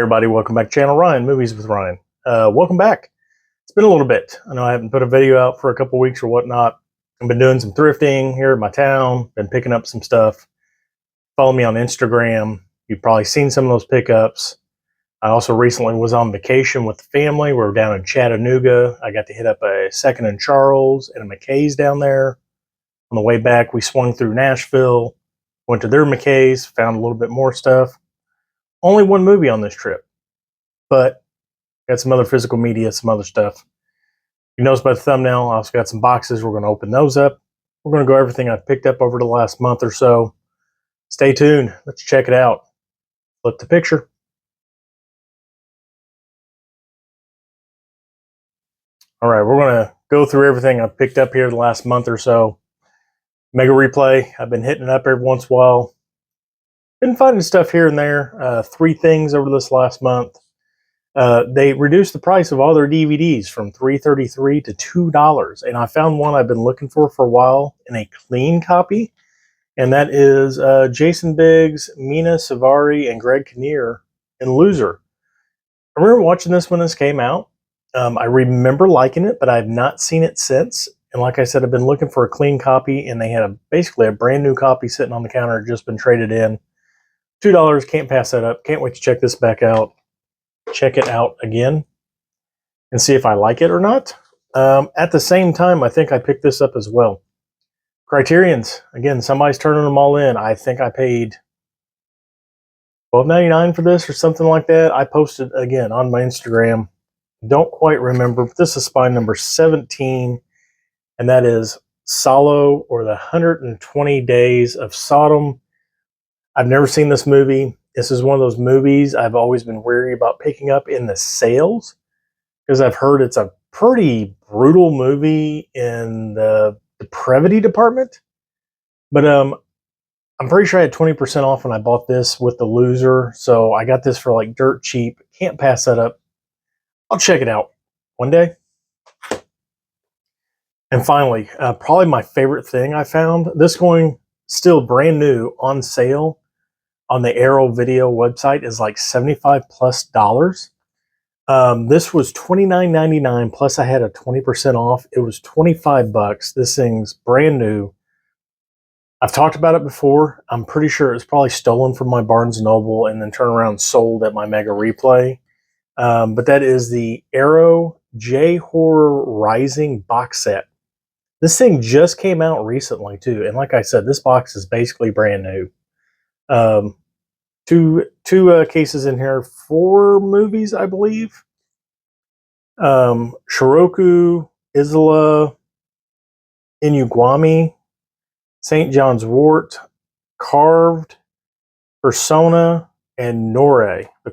everybody, welcome back to channel Ryan Movies with Ryan. Welcome back. It's been a little bit. I know I haven't put a video out for a couple weeks or whatnot. I've been doing some thrifting here in my town, been picking up some stuff. Follow me on Instagram. You've probably seen some of those pickups. I also recently was on vacation with the family. We were down in Chattanooga. I got to hit up a Second and Charles and a McKay's down there. On the way back, we swung through Nashville, went to their McKay's, found a little bit more stuff. Only one movie on this trip, but got some other physical media, some other stuff. You notice by the thumbnail, I also got some boxes. We're going to open those up. We're going to go everything I've picked up over the last month or so. Stay tuned. Let's check it out. Flip the picture. All right, we're going to go through everything I've picked up here the last month or so. Mega Replay. I've been hitting it up every once in a while. Been finding stuff here and there. 3 things over this last month. They reduced the price of all their DVDs from $3.33 to $2. And I found one I've been looking for a while in a clean copy. And that is Jason Biggs, Mina Savari, and Greg Kinnear in Loser. I remember watching this when this came out. I remember liking it, but I have not seen it since. And like I said, I've been looking for a clean copy, and they had basically a brand new copy sitting on the counter, just been traded in. $2, can't pass that up. Can't wait to check this back out. Check it out again and see if I like it or not. At the same time, I think I picked this up as well. Criterion's, again, somebody's turning them all in. I think I paid $12.99 for this or something like that. I posted, again, on my Instagram. Don't quite remember, but this is spine number 17, and that is Salo, or the 120 Days of Sodom. I've never seen this movie. This is one of those movies I've always been wary about picking up in the sales, because I've heard it's a pretty brutal movie in the depravity department. But I'm pretty sure I had 20% off when I bought this with the Loser, so I got this for like dirt cheap. Can't pass that up. I'll check it out one day. And finally, probably my favorite thing I found. This going still brand new on sale on the Arrow Video website is like $75+. This was $29.99 plus I had a 20% off. It was $25. This thing's brand new. I've talked about it before. I'm pretty sure it was probably stolen from my Barnes & Noble and then turned around and sold at my Mega Replay. But that is the Arrow J-Horror Rising box set. This thing just came out recently too. And like I said, this box is basically brand new. Two cases in here, 4 movies, I believe. Shiroku, Isola, Inugwami, St. John's Wort, Carved, Persona, and Nore, the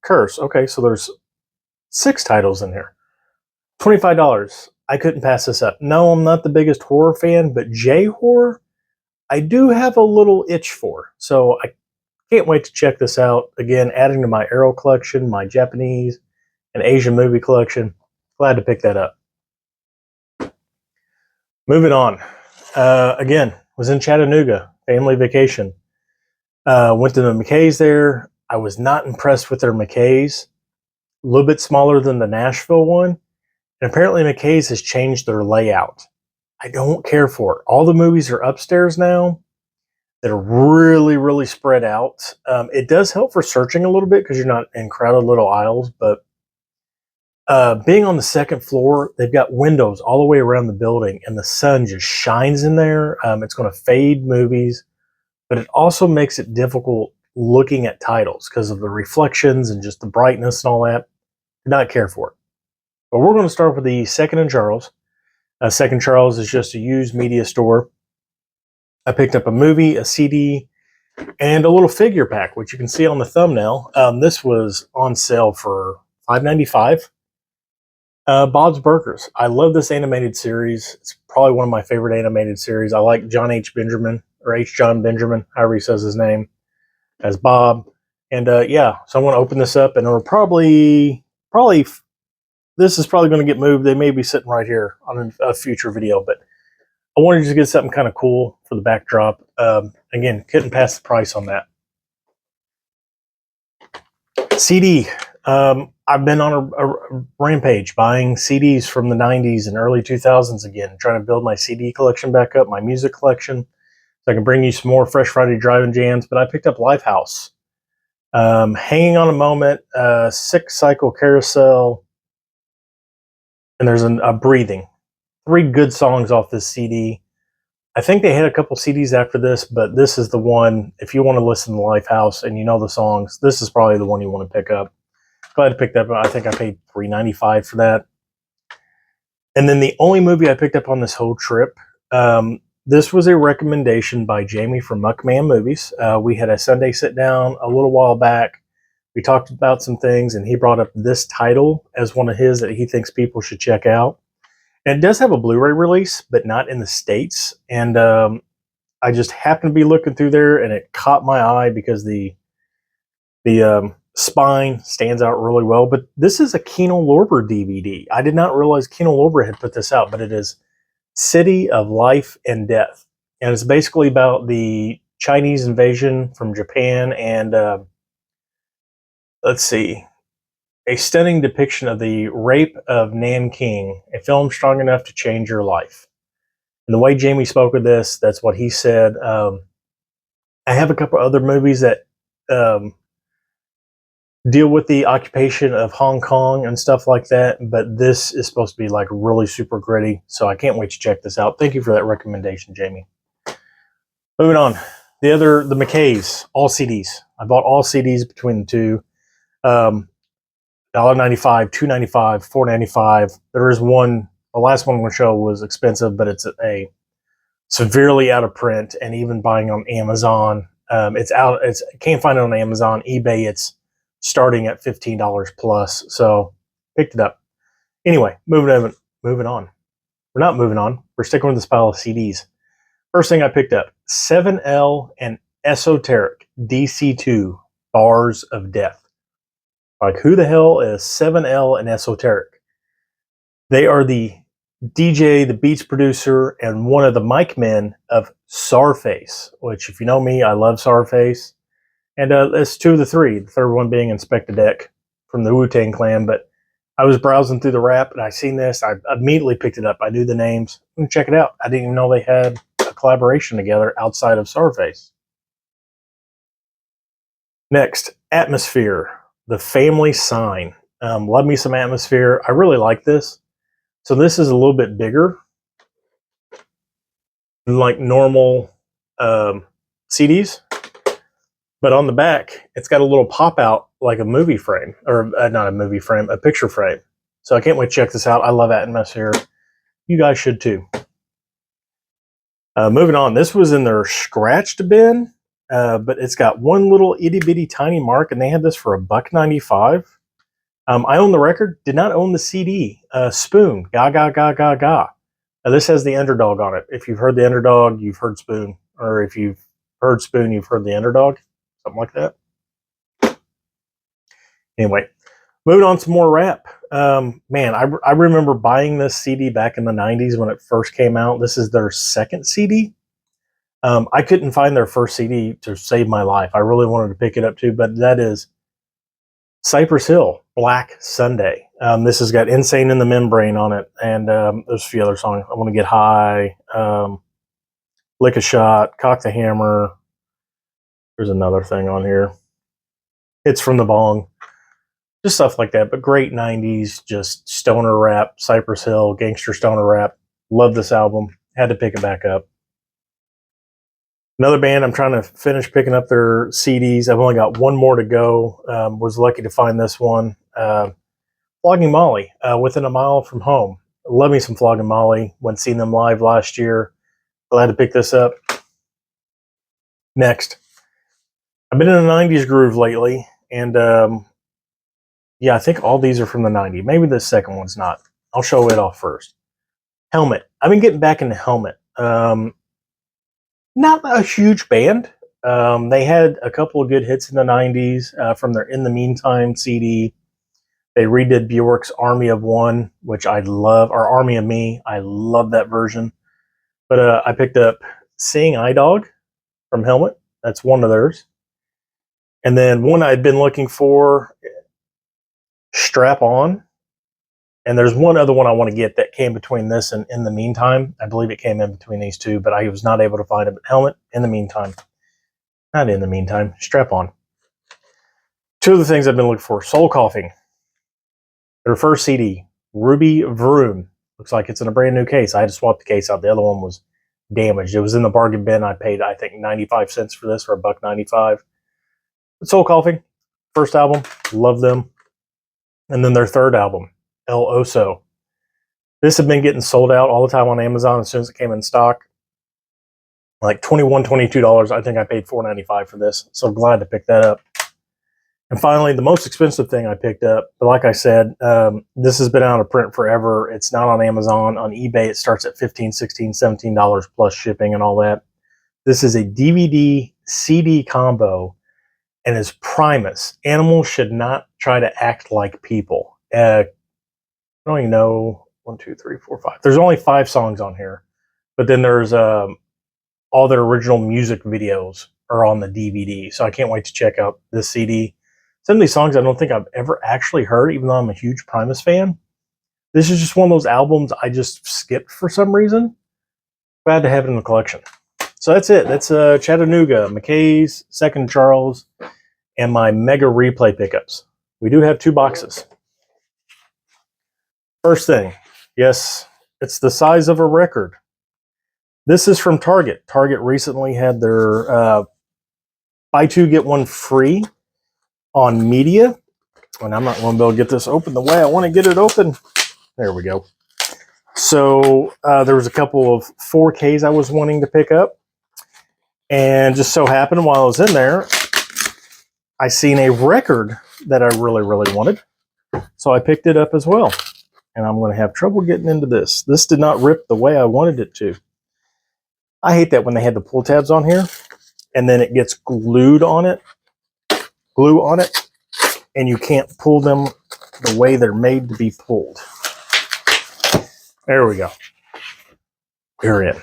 Curse. Okay, so there's 6 titles in here. $25. I couldn't pass this up. No, I'm not the biggest horror fan, but J-horror, I do have a little itch for. So I can't wait to check this out. Again, adding to my Arrow collection, my Japanese and Asian movie collection. Glad to pick that up. Moving on. Again, was in Chattanooga, family vacation. Went to the McKay's there. I was not impressed with their McKay's. A little bit smaller than the Nashville one. And apparently McKay's has changed their layout. I don't care for it. All the movies are upstairs now. That are really, really spread out. It does help for searching a little bit because you're not in crowded little aisles, but being on the 2nd floor, they've got windows all the way around the building, and the sun just shines in there. It's going to fade movies, but it also makes it difficult looking at titles because of the reflections and just the brightness and all that. Do not care for it. But we're going to start with the Second and Charles. Second Charles is just a used media store. I picked up a movie, a CD, and a little figure pack, which you can see on the thumbnail. This was on sale for $5.95. Bob's Burgers. I love this animated series. It's probably one of my favorite animated series. I like John H. Benjamin, or H. John Benjamin, however he says his name, as Bob. And yeah, so I'm going to open this up, and it'll probably, this is probably going to get moved. They may be sitting right here on a future video, but I wanted to get something kind of cool for the backdrop. Again, couldn't pass the price on that. CD. I've been on a rampage buying CDs from the 90s and early 2000s again, trying to build my CD collection back up, my music collection, so I can bring you some more Fresh Friday driving jams. But I picked up Lifehouse, Hanging on a Moment, Sick Cycle Carousel, and there's a Breathing. 3 good songs off this CD. I think they had a couple CDs after this, but this is the one. If you want to listen to Lifehouse and you know the songs, this is probably the one you want to pick up. Glad to pick that up. I think I paid $3.95 for that. And then the only movie I picked up on this whole trip, this was a recommendation by Jamie from Muckman Movies. We had a Sunday sit down a little while back. We talked about some things, and he brought up this title as one of his that he thinks people should check out. And it does have a Blu-ray release, but not in the States. And I just happened to be looking through there, and it caught my eye because the spine stands out really well. But this is a Kino Lorber DVD. I did not realize Kino Lorber had put this out, but it is City of Life and Death. And it's basically about the Chinese invasion from Japan and, let's see, a stunning depiction of the rape of Nanking, a film strong enough to change your life. And the way Jamie spoke of this, that's what he said. I have a couple other movies that deal with the occupation of Hong Kong and stuff like that, but this is supposed to be like really super gritty, so I can't wait to check this out. Thank you for that recommendation, Jamie. Moving on, the McKays, all CDs. I bought all CDs between the two. $1.95, $2.95, $4.95. There is one. The last one I'm going to show was expensive, but it's a severely out of print, and even buying on Amazon, it's out. Can't find it on Amazon, eBay. It's starting at $15 plus. So picked it up. Anyway, moving on. We're not moving on. We're sticking with this pile of CDs. First thing I picked up: 7L and Esoteric DC2 Bars of Death. Like, who the hell is 7L and Esoteric? They are the DJ, the beats producer, and one of the mic men of Czarface, which, if you know me, I love Czarface. And it's 2 of the 3, the third one being Inspector Deck from the Wu-Tang Clan. But I was browsing through the rap, and I seen this. I immediately picked it up. I knew the names. Check it out. I didn't even know they had a collaboration together outside of Czarface. Next, Atmosphere, The Family Sign. Love me some Atmosphere. I really like this. So this is a little bit bigger than like normal CDs. But on the back, it's got a little pop out like a movie frame, or not a movie frame, a picture frame. So I can't wait to check this out. I love Atmosphere. You guys should too. Moving on, this was in their scratched bin, but it's got one little itty bitty tiny mark, and they had this for $1.95. I own the record, did not own the CD. Spoon, Ga Ga Ga Ga Ga. This has the Underdog on it. If you've heard the Underdog, you've heard Spoon, or if you've heard Spoon, you've heard the Underdog. Something like that. Anyway, moving on to more rap. Man, I remember buying this CD back in the 90s when it first came out. This is their second CD. I couldn't find their first CD to save my life. I really wanted to pick it up too, but that is Cypress Hill, Black Sunday. This has got Insane in the Membrane on it, and there's a few other songs. I Want to Get High, Lick a Shot, Cock the Hammer. There's another thing on here. It's from the Bong. Just stuff like that, but great 90s, just stoner rap, Cypress Hill, gangster stoner rap. Love this album. Had to pick it back up. Another band, I'm trying to finish picking up their CDs. I've only got one more to go. Was lucky to find this one. Flogging Molly, Within a Mile from Home. Love me some Flogging Molly. Went seen them live last year. Glad to pick this up. Next. I've been in a 90s groove lately, and yeah, I think all these are from the 90s. Maybe the second one's not. I'll show it off first. Helmet. I've been getting back into Helmet. Not a huge band. They had a couple of good hits in the 90s from their In the Meantime CD. They redid Bjork's Army of One, which I love, or Army of Me. I love that version. But I picked up Seeing Eye Dog from Helmet. That's one of theirs. And then one I'd been looking for, Strap On. And there's one other one I want to get that came between this and In the Meantime. I believe it came in between these two, but I was not able to find a helmet. In the Meantime. Not In the Meantime. Strap On. Two of the things I've been looking for. Soul Coughing. Their first CD. Ruby Vroom. Looks like it's in a brand new case. I had to swap the case out. The other one was damaged. It was in the bargain bin. I paid, I think, 95 cents for this, or $1.95. But Soul Coughing. First album. Love them. And then their third album. El Oso. This had been getting sold out all the time on Amazon as soon as it came in stock. Like $21, $22. I think I paid $4.95 for this. So glad to pick that up. And finally, the most expensive thing I picked up, but like I said, this has been out of print forever. It's not on Amazon. On eBay, it starts at $15, $16, $17 plus shipping and all that. This is a DVD CD combo, and it's Primus. Animals should not try to act like people. I don't even know. 1, 2, 3, 4, 5. There's only 5 songs on here, but then there's all their original music videos are on the DVD. So I can't wait to check out this CD. Some of these songs I don't think I've ever actually heard, even though I'm a huge Primus fan. This is just one of those albums I just skipped for some reason. Glad to have it in the collection. So that's it. That's Chattanooga, McKay's, Second Charles, and my Mega Replay pickups. We do have 2 boxes. First thing, yes, it's the size of a record. This is from Target. Target recently had their buy 2, get 1 free on media. And I'm not going to be able to get this open the way I want to get it open. There we go. So there was a couple of 4Ks I was wanting to pick up. And just so happened while I was in there, I seen a record that I really, really wanted. So I picked it up as well. And I'm going to have trouble getting into this. This did not rip the way I wanted it to. I hate that when they had the pull tabs on here and then it gets glue on it, and you can't pull them the way they're made to be pulled. There we go. We're in.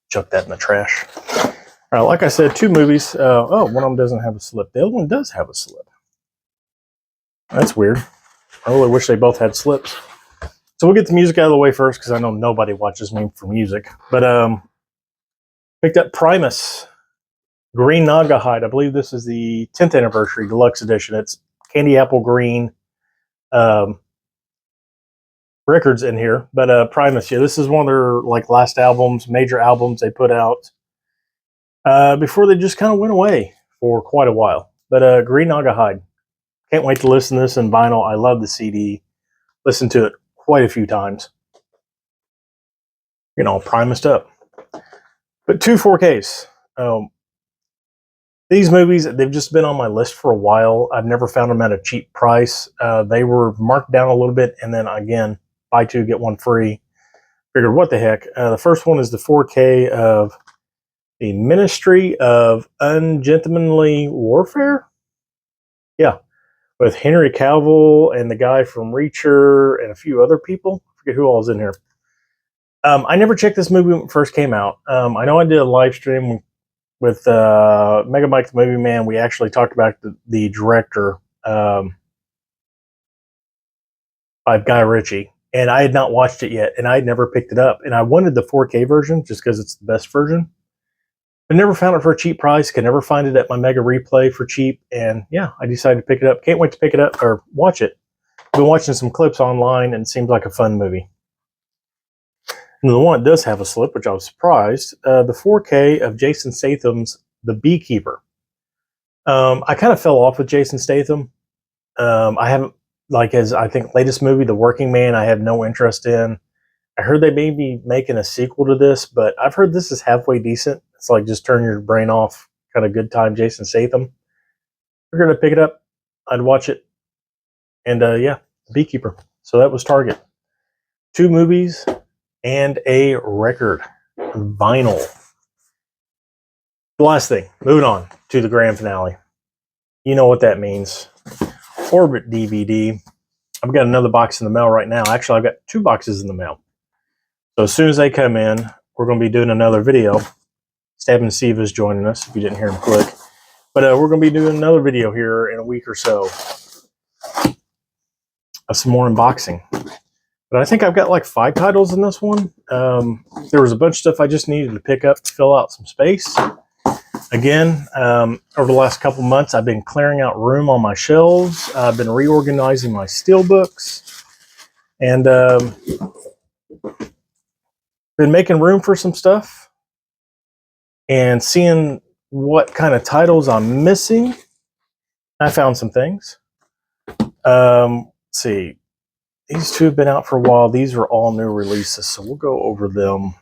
Chuck that in the trash. All right, like I said, 2 movies. Oh, one of them doesn't have a slip. The other one does have a slip. That's weird. I really wish they both had slips. So we'll get the music out of the way first, because I know nobody watches me for music. But picked up Primus Green Naga Hide. I believe this is the 10th anniversary deluxe edition. It's candy apple green records in here. But Primus, yeah, this is one of their last albums, major albums they put out before they just kind of went away for quite a while. But Green Naga Hide. Can't wait to listen to this in vinyl. I love the CD. Listened to it quite a few times. You know, Primused up. But 2 4Ks. These movies, they've just been on my list for a while. I've never found them at a cheap price. They were marked down a little bit, and then again, buy 2, get 1 free. Figured, what the heck? The first one is the 4K of the Ministry of Ungentlemanly Warfare. Yeah, with Henry Cavill and the guy from Reacher and a few other people. I forget who all is in here. I never checked this movie when it first came out. I know I did a live stream with Mega Mike the Movie Man. We actually talked about the director by Guy Ritchie, and I had not watched it yet, and I had never picked it up. And I wanted the 4K version just because it's the best version. I never found it for a cheap price. Could never find it at my Mega Replay for cheap. And yeah, I decided to pick it up. Can't wait to pick it up or watch it. I've been watching some clips online, and it seems like a fun movie. And the one that does have a slip, which I was surprised, the 4K of Jason Statham's The Beekeeper. I kind of fell off with Jason Statham. I haven't, his, I think, latest movie, The Working Man, I have no interest in. I heard they may be making a sequel to this, but I've heard this is halfway decent. It's like just turn your brain off, kind of good time Jason Statham. We're going to pick it up. I'd watch it. And yeah, The Beekeeper. So that was Target. 2 movies and a record. Vinyl. The last thing, moving on to the grand finale. You know what that means. Orbitdvd. I've got another box in the mail right now. Actually, I've got 2 boxes in the mail. So as soon as they come in, we're going to be doing another video. Stab and Steve is joining us, if you didn't hear him click. But we're going to be doing another video here in a week or so of some more unboxing. But I think I've got like 5 titles in this one. There was a bunch of stuff I just needed to pick up to fill out some space. Again, over the last couple months, I've been clearing out room on my shelves. I've been reorganizing my steelbooks. And been making room for some stuff. And seeing what kind of titles I'm missing. I found some things. Let's see. These 2 have been out for a while. These are all new releases, so we'll go over them.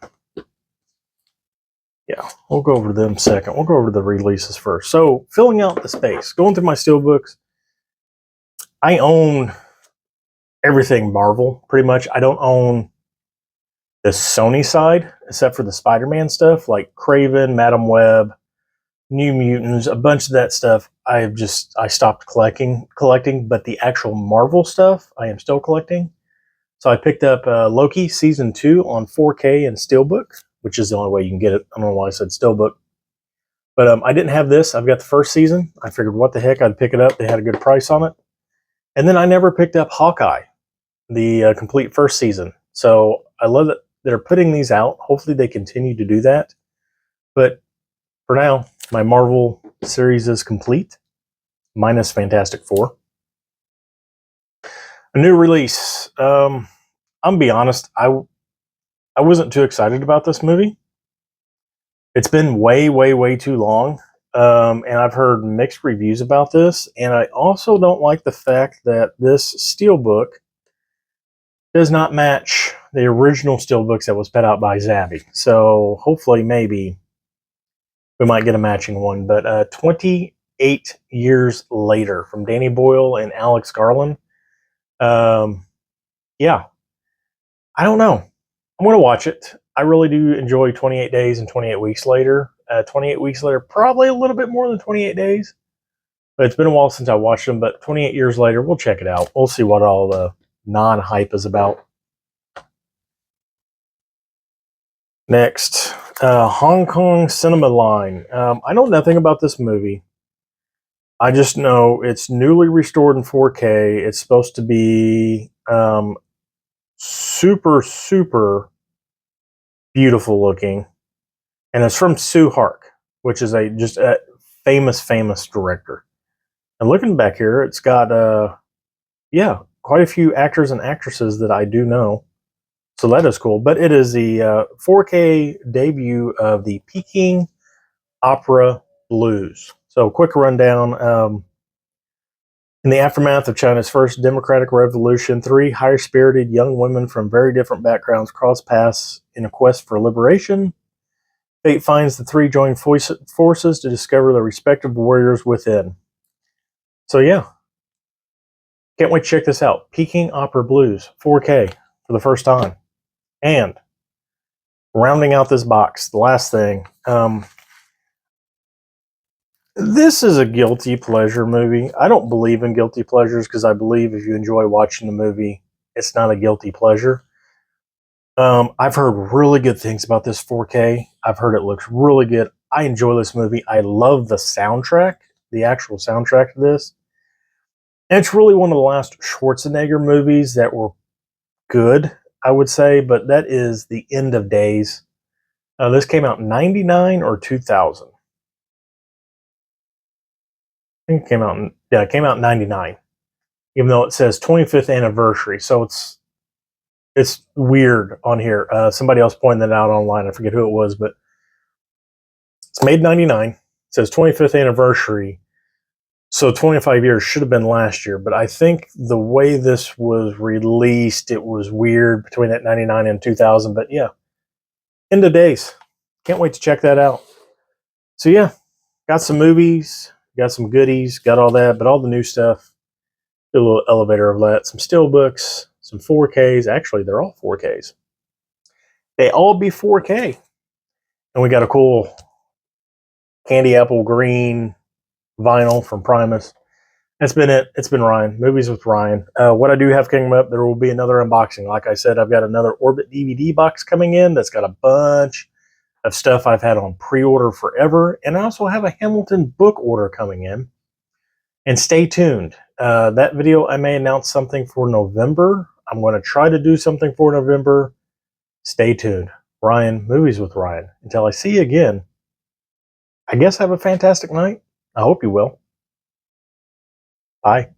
Yeah, we'll go over them second. We'll go over the releases first. So, filling out the space. Going through my steelbooks. I own everything Marvel, pretty much. I don't own the Sony side, except for the Spider-Man stuff, like Kraven, Madam Web, New Mutants, a bunch of that stuff. I stopped collecting, but the actual Marvel stuff I am still collecting. So I picked up Loki Season 2 on 4K and Steelbook, which is the only way you can get it. I don't know why I said Steelbook. But I didn't have this. I've got the first season. I figured what the heck, I'd pick it up. They had a good price on it. And then I never picked up Hawkeye, the complete first season. So I love that they're putting these out. Hopefully they continue to do that. But for now, my Marvel series is complete, minus Fantastic Four. A new release. I'm gonna be honest, I wasn't too excited about this movie. It's been way too long, and I've heard mixed reviews about this. And I also don't like the fact that this steelbook does not match the original steelbooks that was put out by Zabby. So hopefully, maybe we might get a matching one. But 28 years later, from Danny Boyle and Alex Garland. Yeah, I don't know. I'm going to watch it. I really do enjoy 28 Days and 28 Weeks Later. 28 Weeks Later, probably a little bit more than 28 Days. But it's been a while since I watched them. But 28 years later, we'll check it out. We'll see what all the non-hype is about. Next, Hong Kong Cinema Line. I know nothing about this movie. I just know it's newly restored in 4K. It's supposed to be super beautiful looking. And it's from Sue Hark, which is just a famous director. And looking back here, it's got, yeah, quite a few actors and actresses that I do know. So that is cool. But it is the 4K debut of the Peking Opera Blues. So quick rundown. In the aftermath of China's first democratic revolution, 3 higher-spirited young women from very different backgrounds cross paths in a quest for liberation. Fate finds the 3 join forces to discover their respective warriors within. So yeah, can't wait to check this out. Peking Opera Blues, 4K for the first time. And rounding out this box, the last thing. This is a guilty pleasure movie. I don't believe in guilty pleasures because I believe if you enjoy watching the movie, it's not a guilty pleasure. I've heard really good things about this 4K. I've heard it looks really good. I enjoy this movie. I love the soundtrack, the actual soundtrack to this. And it's really one of the last Schwarzenegger movies that were good, I would say, but that is The End of Days. This came out in 99 or 2000. I think it came out in 99, even though it says 25th anniversary. So it's weird on here. Somebody else pointed that out online. I forget who it was, but it's made in 99. It says 25th anniversary. So 25 years should have been last year. But I think the way this was released, it was weird between that 99 and 2000. But yeah, End of Days. Can't wait to check that out. So yeah, got some movies, got some goodies, got all that, but all the new stuff. Do a little elevator of that. Some steelbooks, some 4Ks. Actually, they're all 4Ks. They all be 4K. And we got a cool candy apple green vinyl from Primus. That's been it. It's been Ryan. Movies with Ryan. What I do have coming up, there will be another unboxing. Like I said, I've got another Orbitdvd box coming in that's got a bunch of stuff I've had on pre-order forever. And I also have a Hamilton book order coming in. And stay tuned. That video, I may announce something for November. I'm going to try to do something for November. Stay tuned. Ryan, Movies with Ryan. Until I see you again, I guess have a fantastic night. I hope you will. Bye.